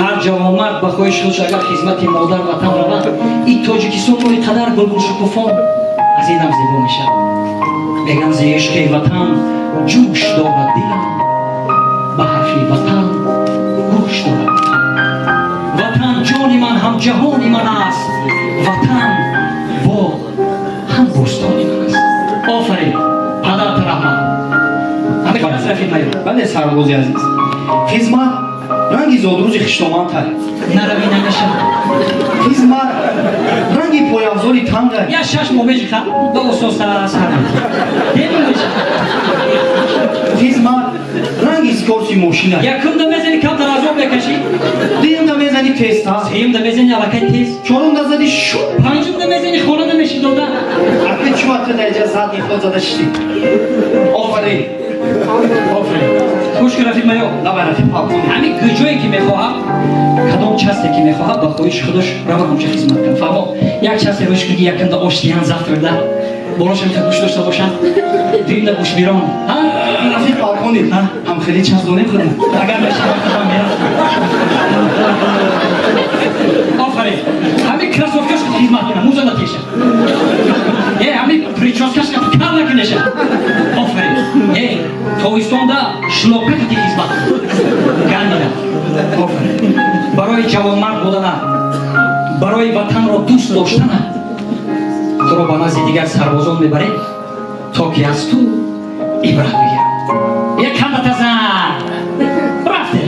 هر جوانمرد به خواهش خودش اگر خدمت مادر وطن رود این تاجیکستان رو اینقدر گلگون شکوفان از این هم زیبا میشه. میگن ز عشق وطن جوش دارد دلم، به حرف وطن گوش دارد. وطن جان من هم جهان من است، وطن باغ هم بستان من است. آفرین پدرت رحمت. همه کار از رفیق نیرو. بله سربازی عزیز، خدمت رنگی زادروز خشتامان تر، نروی نگشم خدمت رنگی پایافزاری تنگ، یا شش موبیج خواهم به اصول سر دیمون بشه خدمت رنگی سکورسی موشینه، یکم دا میزنی کم در از آب بکشی، دویم دا میزنی تستا، سیم دا میزنی علاقه تیز، چهارم دا زدی شو، پنجم دا میزنی خونه نمیشی داده. اگه چه وقت در اجازت نیفت زده شدی. آفرین آفرین خوش که رفیق میو نه رفیق پاکون همین گجایی که میخواهم کدام چستی که میخواهم با خواهش خودش روان همچه خدمت کن. فهمو یک چستی روش کردی یکم دا آشتیان زفت ورده بالاش هم که گوش داشته باشن دویم دا گوش بیران رفیق پاکونی هم خیلی چسبونه کنم اگر نشی وقتم میرم. آفرین همین کراسوفکش که خدمت کنم موزه نتیشه همین پریچاسکش که کار نکنیشه. آفرین تویستان دا شلوپه که خدمت گرمیدم. آفرین برای جوانمرد بودن، برای وطن را دوست داشتن تو رو به نزد دیگر سربازان میبره تا که از تو عبرت بگیرم. یک کمت از رفته.